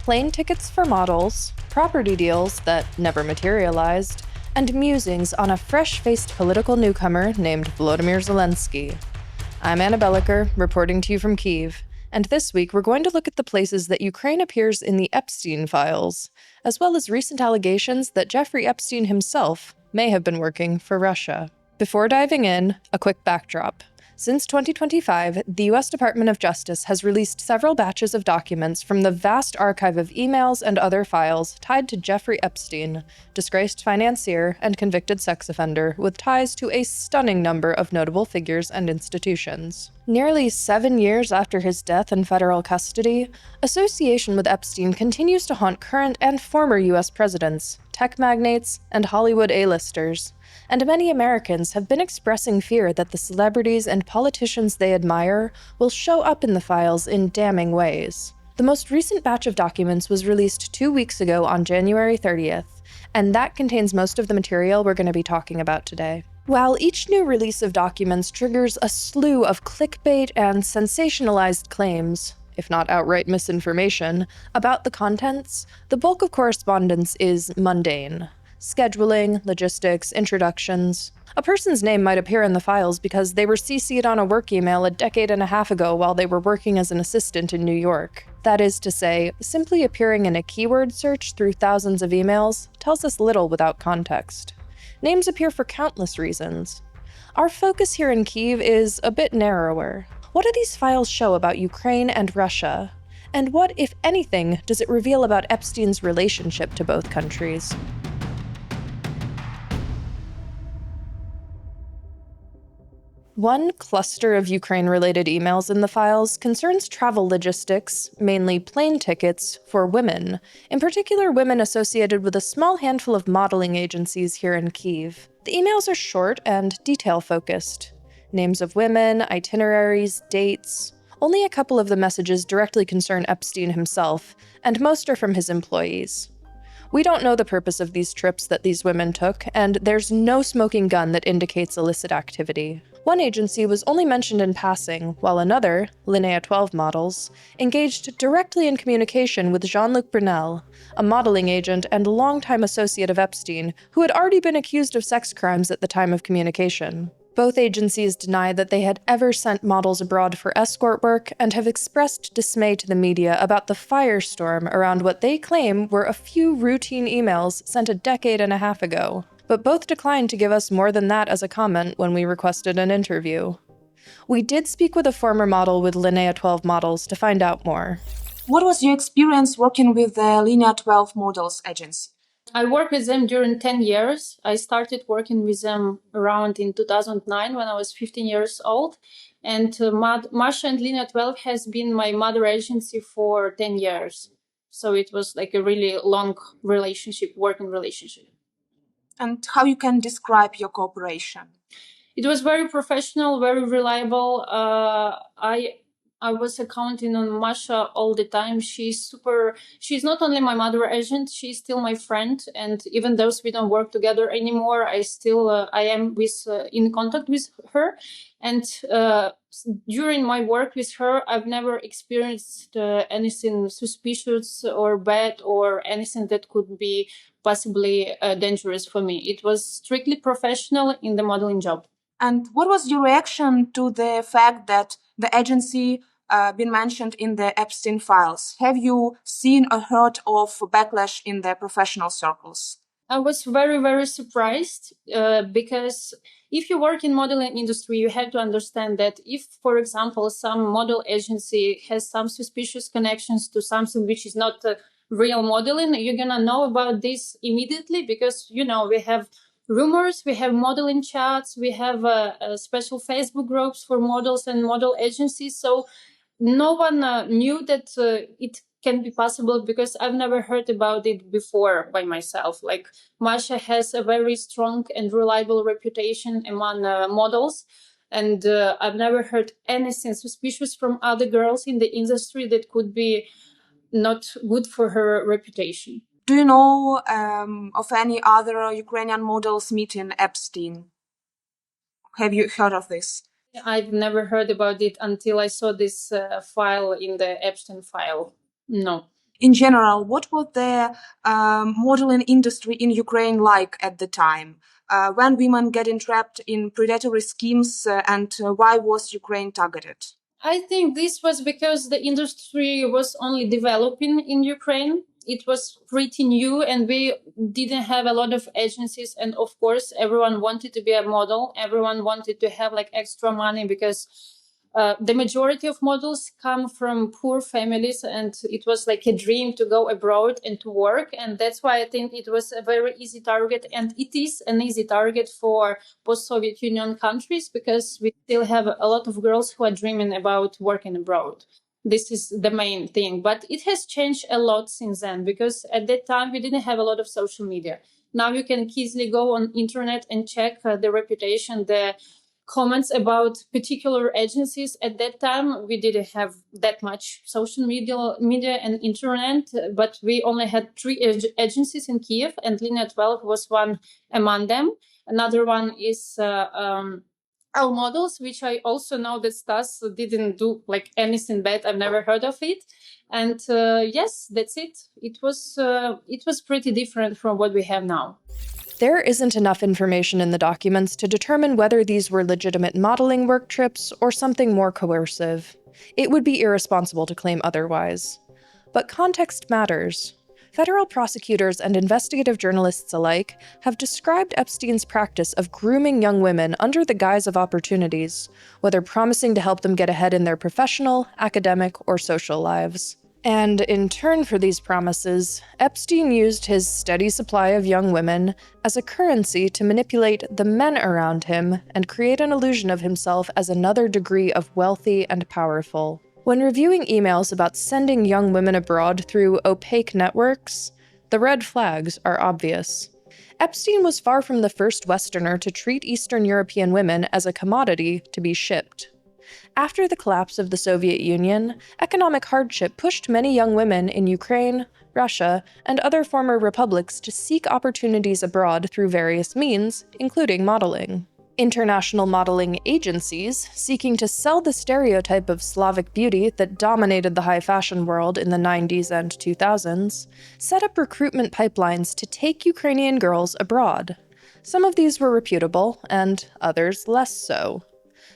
plane tickets for models, property deals that never materialized, and musings on a fresh-faced political newcomer named Volodymyr Zelensky. I'm Anna Belokur, reporting to you from Kyiv, and this week we're going to look at the places that Ukraine appears in the Epstein files, as well as recent allegations that Jeffrey Epstein himself may have been working for Russia. Before diving in, a quick backdrop. Since 2025, the U.S. Department of Justice has released several batches of documents from the vast archive of emails and other files tied to Jeffrey Epstein, disgraced financier and convicted sex offender with ties to a stunning number of notable figures and institutions. Nearly 7 years after his death in federal custody, association with Epstein continues to haunt current and former U.S. presidents, tech magnates, and Hollywood A-listers. And many Americans have been expressing fear that the celebrities and politicians they admire will show up in the files in damning ways. The most recent batch of documents was released 2 weeks ago on January 30th, and that contains most of the material we're going to be talking about today. While each new release of documents triggers a slew of clickbait and sensationalized claims, if not outright misinformation, about the contents, the bulk of correspondence is mundane. Scheduling, logistics, introductions. A person's name might appear in the files because they were CC'd on a work email a decade and a half ago while they were working as an assistant in New York. That is to say, simply appearing in a keyword search through thousands of emails tells us little without context. Names appear for countless reasons. Our focus here in Kyiv is a bit narrower. What do these files show about Ukraine and Russia? And what, if anything, does it reveal about Epstein's relationship to both countries? One cluster of Ukraine-related emails in the files concerns travel logistics, mainly plane tickets, for women, in particular women associated with a small handful of modeling agencies here in Kyiv. The emails are short and detail-focused. Names of women, itineraries, dates. Only a couple of the messages directly concern Epstein himself, and most are from his employees. We don't know the purpose of these trips that these women took, and there's no smoking gun that indicates illicit activity. One agency was only mentioned in passing, while another, Linnea 12 Models, engaged directly in communication with Jean-Luc Brunel, a modeling agent and longtime associate of Epstein, who had already been accused of sex crimes at the time of communication. Both agencies deny that they had ever sent models abroad for escort work and have expressed dismay to the media about the firestorm around what they claim were a few routine emails sent a decade and a half ago. But both declined to give us more than that as a comment when we requested an interview. We did speak with a former model with Linnea 12 Models to find out more. What was your experience working with the Linnea 12 Models agency? I worked with them during 10 years. I started working with them around in 2009 when I was 15 years old. And Masha and Linnea 12 has been my mother agency for 10 years. So it was like a really long relationship, working relationship. And how you can describe your cooperation? It was very professional, very reliable. I was counting on Masha all the time. She's not only my mother agent, she's still my friend. And even though we don't work together anymore, I am in contact with her. And during my work with her, I've never experienced anything suspicious or bad or anything that could be possibly dangerous for me. It was strictly professional in the modeling job. And what was your reaction to the fact that the agency been mentioned in the Epstein files? Have you seen or heard of backlash in the professional circles? I was very, very surprised because if you work in modeling industry, you have to understand that if, for example, some model agency has some suspicious connections to something which is not real modeling, you're gonna know about this immediately because, we have rumors, we have modeling chats, we have special Facebook groups for models and model agencies. So no one knew that it can be possible because I've never heard about it before by myself. Like Masha has a very strong and reliable reputation among models. And I've never heard anything suspicious from other girls in the industry that could be not good for her reputation. Do you know of any other Ukrainian models meeting Epstein? Have you heard of this? I've never heard about it until I saw this file in the Epstein file. No. in general, what was the modeling industry in Ukraine like at the time? When women get entrapped in predatory schemes, and why was Ukraine targeted? I think this was because the industry was only developing in Ukraine. It was pretty new and we didn't have a lot of agencies. And of course, everyone wanted to be a model. Everyone wanted to have like extra money because the majority of models come from poor families and it was like a dream to go abroad and to work. And that's why I think it was a very easy target. And it is an easy target for post-Soviet Union countries because we still have a lot of girls who are dreaming about working abroad. This is the main thing. But it has changed a lot since then because at that time we didn't have a lot of social media. Now you can easily go on internet and check the reputation, the comments about particular agencies. At that time we didn't have that much social media and internet, but we only had 3 agencies in Kyiv and Linia 12 was one among them. Another one is our models, which I also know that Stas didn't do like anything bad. I've never heard of it. And yes, that's it. It was pretty different from what we have now. There isn't enough information in the documents to determine whether these were legitimate modeling work trips or something more coercive. It would be irresponsible to claim otherwise. But context matters. Federal prosecutors and investigative journalists alike have described Epstein's practice of grooming young women under the guise of opportunities, whether promising to help them get ahead in their professional, academic, or social lives. And in turn for these promises, Epstein used his steady supply of young women as a currency to manipulate the men around him and create an illusion of himself as another degree of wealthy and powerful. When reviewing emails about sending young women abroad through opaque networks, the red flags are obvious. Epstein was far from the first Westerner to treat Eastern European women as a commodity to be shipped. After the collapse of the Soviet Union, economic hardship pushed many young women in Ukraine, Russia, and other former republics to seek opportunities abroad through various means, including modeling. International modeling agencies, seeking to sell the stereotype of Slavic beauty that dominated the high fashion world in the 90s and 2000s, set up recruitment pipelines to take Ukrainian girls abroad. Some of these were reputable, and others less so.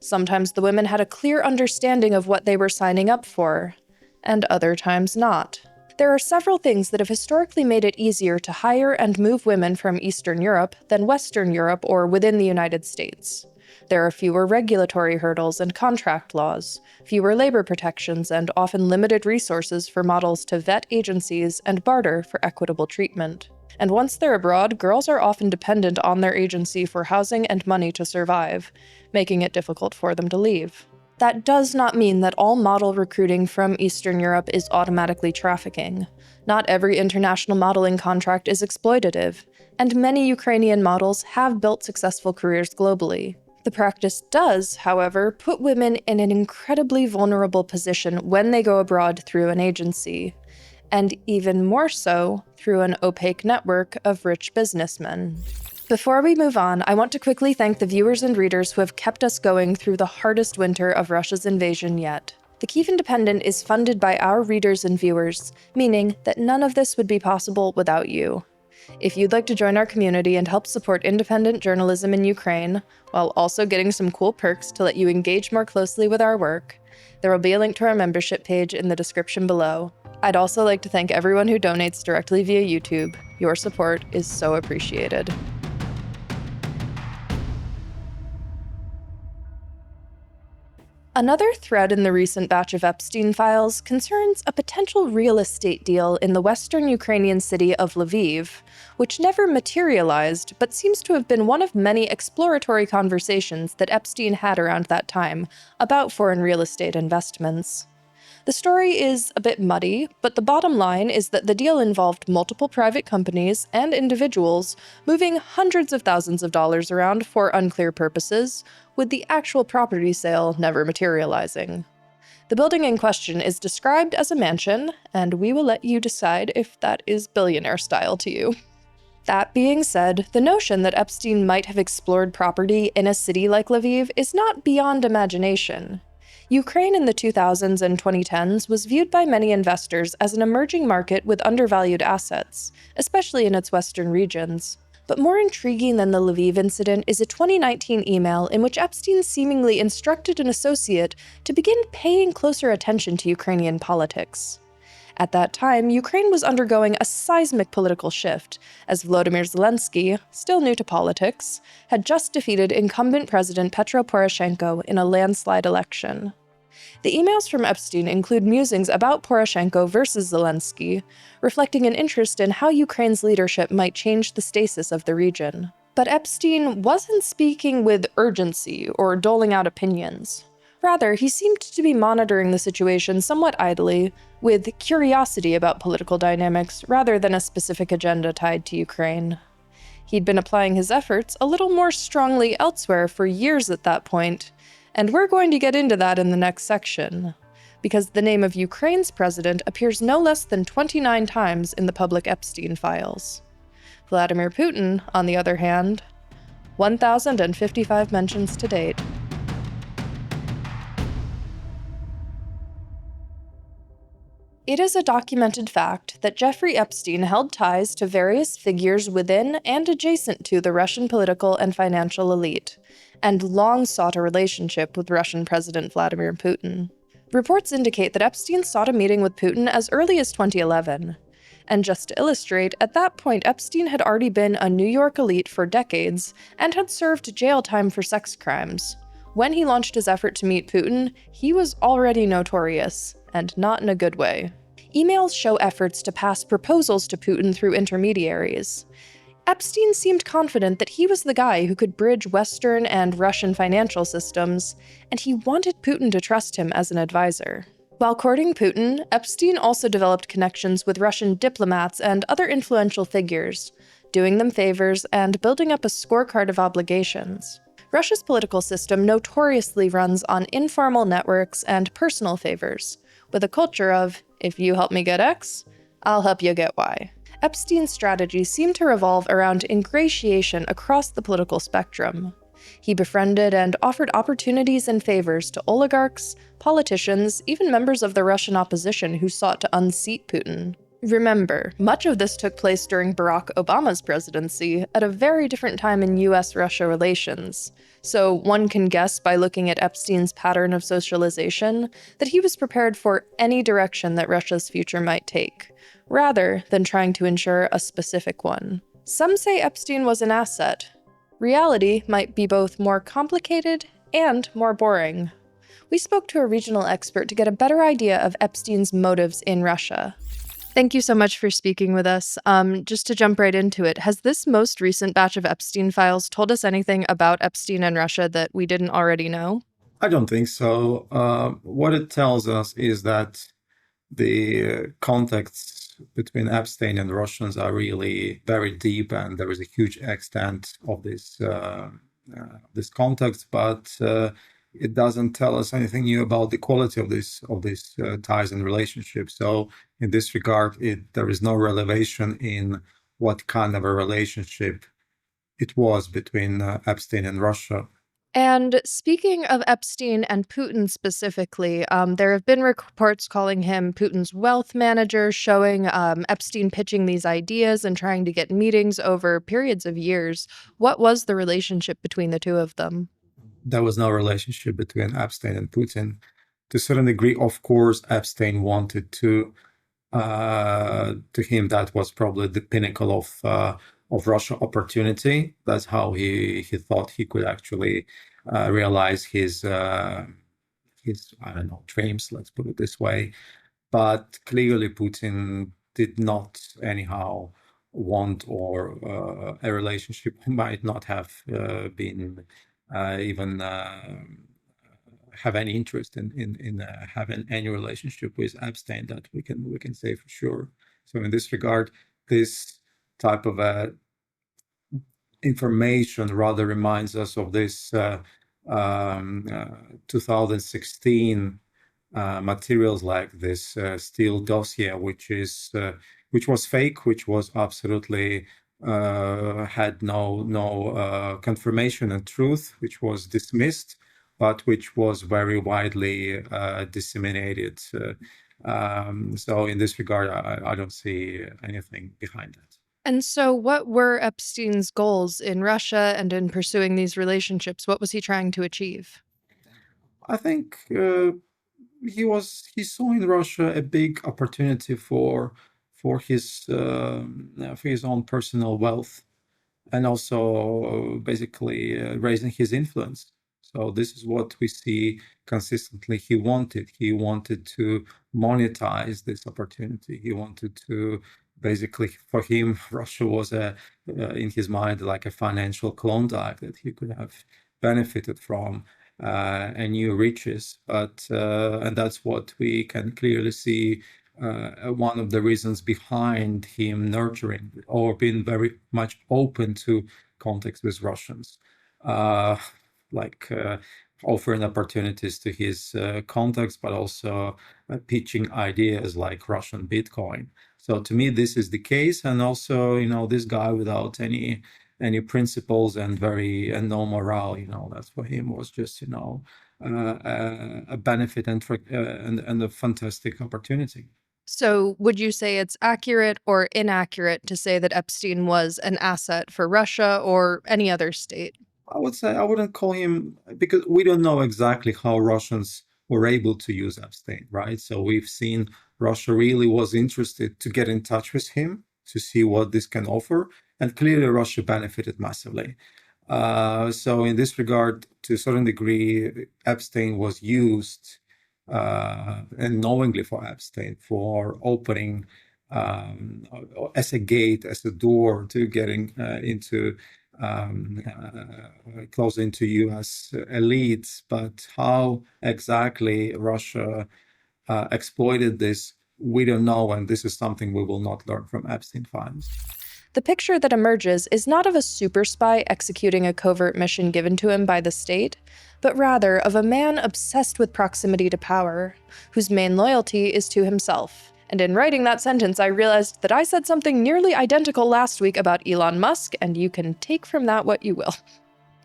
Sometimes the women had a clear understanding of what they were signing up for, and other times not. There are several things that have historically made it easier to hire and move women from Eastern Europe than Western Europe or within the United States. There are fewer regulatory hurdles and contract laws, fewer labor protections, and often limited resources for models to vet agencies and barter for equitable treatment. And once they're abroad, girls are often dependent on their agency for housing and money to survive, making it difficult for them to leave. That does not mean that all model recruiting from Eastern Europe is automatically trafficking. Not every international modeling contract is exploitative, and many Ukrainian models have built successful careers globally. The practice does, however, put women in an incredibly vulnerable position when they go abroad through an agency, and even more so through an opaque network of rich businessmen. Before we move on, I want to quickly thank the viewers and readers who have kept us going through the hardest winter of Russia's invasion yet. The Kyiv Independent is funded by our readers and viewers, meaning that none of this would be possible without you. If you'd like to join our community and help support independent journalism in Ukraine, while also getting some cool perks to let you engage more closely with our work, there will be a link to our membership page in the description below. I'd also like to thank everyone who donates directly via YouTube. Your support is so appreciated. Another thread in the recent batch of Epstein files concerns a potential real estate deal in the western Ukrainian city of Lviv, which never materialized but seems to have been one of many exploratory conversations that Epstein had around that time about foreign real estate investments. The story is a bit muddy, but the bottom line is that the deal involved multiple private companies and individuals moving hundreds of thousands of dollars around for unclear purposes, with the actual property sale never materializing. The building in question is described as a mansion, and we will let you decide if that is billionaire style to you. That being said, the notion that Epstein might have explored property in a city like Lviv is not beyond imagination. Ukraine in the 2000s and 2010s was viewed by many investors as an emerging market with undervalued assets, especially in its western regions. But more intriguing than the Lviv incident is a 2019 email in which Epstein seemingly instructed an associate to begin paying closer attention to Ukrainian politics. At that time, Ukraine was undergoing a seismic political shift, as Vladimir Zelensky, still new to politics, had just defeated incumbent President Petro Poroshenko in a landslide election. The emails from Epstein include musings about Poroshenko versus Zelensky, reflecting an interest in how Ukraine's leadership might change the status of the region. But Epstein wasn't speaking with urgency or doling out opinions. Rather, he seemed to be monitoring the situation somewhat idly, with curiosity about political dynamics rather than a specific agenda tied to Ukraine. He'd been applying his efforts a little more strongly elsewhere for years at that point, and we're going to get into that in the next section, because the name of Ukraine's president appears no less than 29 times in the public Epstein files. Vladimir Putin, on the other hand, 1,055 mentions to date. It is a documented fact that Jeffrey Epstein held ties to various figures within and adjacent to the Russian political and financial elite, and long sought a relationship with Russian President Vladimir Putin. Reports indicate that Epstein sought a meeting with Putin as early as 2011. And just to illustrate, at that point Epstein had already been a New York elite for decades and had served jail time for sex crimes. When he launched his effort to meet Putin, he was already notorious, and not in a good way. Emails show efforts to pass proposals to Putin through intermediaries. Epstein seemed confident that he was the guy who could bridge Western and Russian financial systems, and he wanted Putin to trust him as an advisor. While courting Putin, Epstein also developed connections with Russian diplomats and other influential figures, doing them favors and building up a scorecard of obligations. Russia's political system notoriously runs on informal networks and personal favors, with a culture of, if you help me get X, I'll help you get Y. Epstein's strategy seemed to revolve around ingratiation across the political spectrum. He befriended and offered opportunities and favors to oligarchs, politicians, even members of the Russian opposition who sought to unseat Putin. Remember, much of this took place during Barack Obama's presidency, at a very different time in US-Russia relations. So one can guess by looking at Epstein's pattern of socialization that he was prepared for any direction that Russia's future might take, rather than trying to ensure a specific one. Some say Epstein was an asset. Reality might be both more complicated and more boring. We spoke to a regional expert to get a better idea of Epstein's motives in Russia. Thank you so much for speaking with us. Just to jump right into it, has this most recent batch of Epstein files told us anything about Epstein and Russia that we didn't already know? I don't think so. What it tells us is that the contacts between Epstein and the Russians are really very deep, and there is a huge extent of this contact. But it doesn't tell us anything new about the quality of these ties and relationships. So in this regard, there is no revelation in what kind of a relationship it was between Epstein and Russia. And speaking of Epstein and Putin specifically, there have been reports calling him Putin's wealth manager, showing Epstein pitching these ideas and trying to get meetings over periods of years. What was the relationship between the two of them? There was no relationship between Epstein and Putin. To a certain degree, of course, Epstein wanted to him that was probably the pinnacle of Russian opportunity. That's how he thought he could actually realize his dreams, let's put it this way. But clearly Putin did not anyhow want or a relationship might not have been even have any interest in having any relationship with Epstein, that we can say for sure. So in this regard, this type of information rather reminds us of this 2016 materials like this Steele dossier, which was fake, which was absolutely had no confirmation and truth, which was dismissed but which was very widely disseminated. So in this regard, I don't see anything behind that. And so, what were Epstein's goals in Russia and in pursuing these relationships? What was he trying to achieve? I think he saw in Russia a big opportunity for his own personal wealth, and also basically raising his influence. So this is what we see consistently. He wanted to monetize this opportunity. He wanted to basically, for him, Russia was in his mind like a financial Klondike that he could have benefited from. And new riches, and that's what we can clearly see. One of the reasons behind him nurturing or being very much open to contact with Russians, like offering opportunities to his contacts, but also pitching ideas like Russian Bitcoin. So to me, this is the case, and also, this guy without any principles and no morale, that's for him was just, a benefit and a fantastic opportunity. So, would you say it's accurate or inaccurate to say that Epstein was an asset for Russia or any other state? I would say I wouldn't call him, because we don't know exactly how Russians were able to use Epstein, right? So we've seen Russia really was interested to get in touch with him to see what this can offer. And clearly Russia benefited massively. So in this regard, to a certain degree, Epstein was used and knowingly for Epstein for opening as a gate, as a door to getting into close into U.S. elites. But how exactly Russia exploited this, we don't know, and this is something we will not learn from Epstein files. The picture that emerges is not of a super spy executing a covert mission given to him by the state, but rather of a man obsessed with proximity to power, whose main loyalty is to himself. And in writing that sentence, I realized that I said something nearly identical last week about Elon Musk, and you can take from that what you will.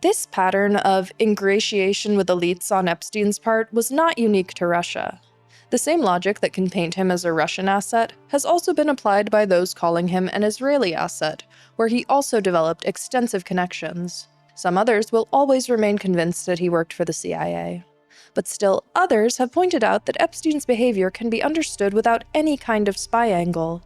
This pattern of ingratiation with elites on Epstein's part was not unique to Russia. The same logic that can paint him as a Russian asset has also been applied by those calling him an Israeli asset, where he also developed extensive connections. Some others will always remain convinced that he worked for the CIA. But still others have pointed out that Epstein's behavior can be understood without any kind of spy angle.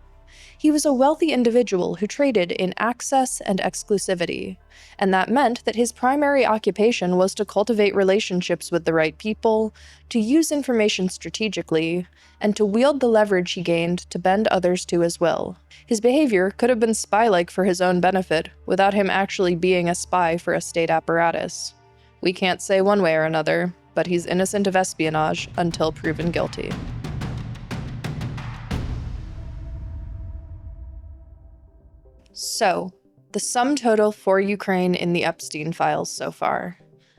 He was a wealthy individual who traded in access and exclusivity, and that meant that his primary occupation was to cultivate relationships with the right people, to use information strategically, and to wield the leverage he gained to bend others to his will. His behavior could have been spy-like for his own benefit, without him actually being a spy for a state apparatus. We can't say one way or another, but he's innocent of espionage until proven guilty. So, the sum total for Ukraine in the Epstein files so far: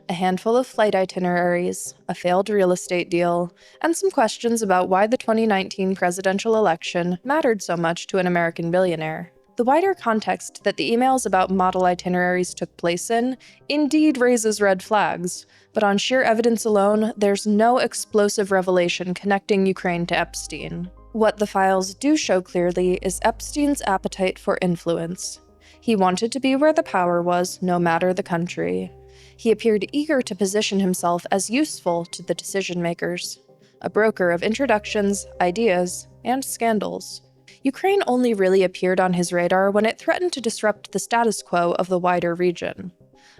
a handful of flight itineraries, a failed real estate deal, and some questions about why the 2019 presidential election mattered so much to an American billionaire. The wider context that the emails about model itineraries took place in indeed raises red flags, but on sheer evidence alone, there's no explosive revelation connecting Ukraine to Epstein. What the files do show clearly is Epstein's appetite for influence. He wanted to be where the power was, no matter the country. He appeared eager to position himself as useful to the decision-makers, a broker of introductions, ideas, and scandals. Ukraine only really appeared on his radar when it threatened to disrupt the status quo of the wider region.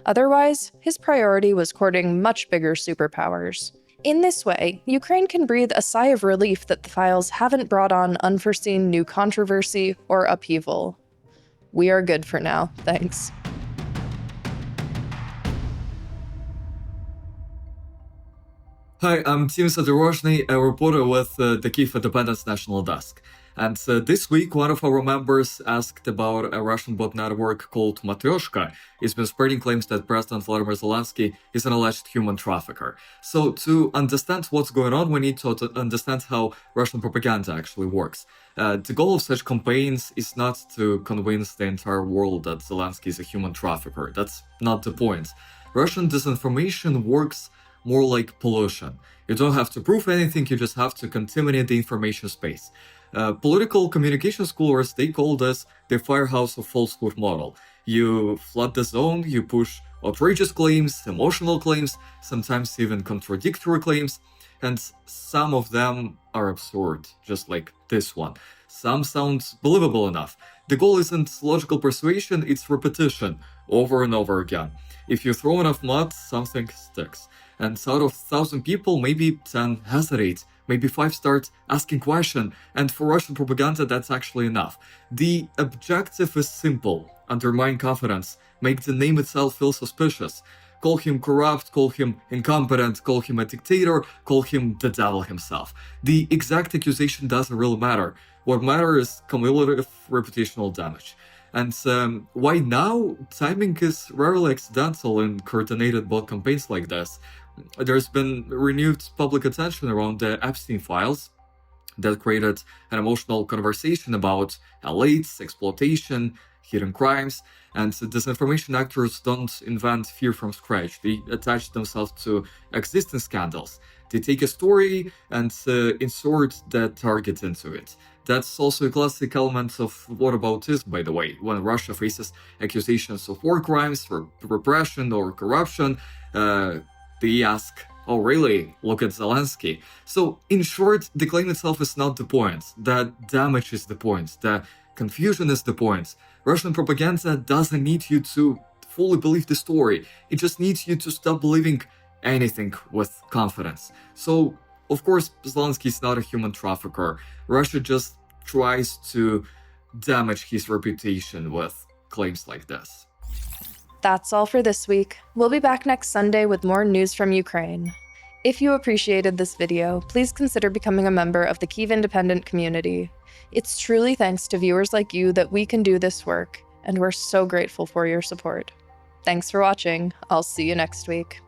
Otherwise, his priority was courting much bigger superpowers. In this way, Ukraine can breathe a sigh of relief that the files haven't brought on unforeseen new controversy or upheaval. We are good for now, thanks. Hi, I'm Tim Sadorozhny, a reporter with the Kyiv Independence National Desk. And this week, one of our members asked about a Russian bot network called Matryoshka. It's been spreading claims that President Vladimir Zelensky is an alleged human trafficker. So to understand what's going on, we need to understand how Russian propaganda actually works. The goal of such campaigns is not to convince the entire world that Zelensky is a human trafficker. That's not the point. Russian disinformation works more like pollution. You don't have to prove anything, you just have to contaminate the information space. Political communication scholars, they call this the firehouse of falsehood model. You flood the zone, you push outrageous claims, emotional claims, sometimes even contradictory claims, and some of them are absurd, just like this one. Some sound believable enough. The goal isn't logical persuasion, it's repetition, over and over again. If you throw enough mud, something sticks. And out of 1,000 people, maybe 10 hesitate, maybe 5 start asking questions, and for Russian propaganda, that's actually enough. The objective is simple: undermine confidence, make the name itself feel suspicious. Call him corrupt, call him incompetent, call him a dictator, call him the devil himself. The exact accusation doesn't really matter. What matters is cumulative reputational damage. And why now? Timing is rarely accidental in coordinated bot campaigns like this. There's been renewed public attention around the Epstein files that created an emotional conversation about elites, exploitation, hidden crimes, and disinformation actors don't invent fear from scratch. They attach themselves to existing scandals. They take a story and insert that target into it. That's also a classic element of whataboutism, by the way. When Russia faces accusations of war crimes, repression, or corruption, they ask, oh really? Look at Zelensky. So, in short, the claim itself is not the point. The damage is the point. The confusion is the point. Russian propaganda doesn't need you to fully believe the story. It just needs you to stop believing anything with confidence. So, of course, Zelensky is not a human trafficker. Russia just tries to damage his reputation with claims like this. That's all for this week. We'll be back next Sunday with more news from Ukraine. If you appreciated this video, please consider becoming a member of the Kyiv Independent community. It's truly thanks to viewers like you that we can do this work, and we're so grateful for your support. Thanks for watching. I'll see you next week.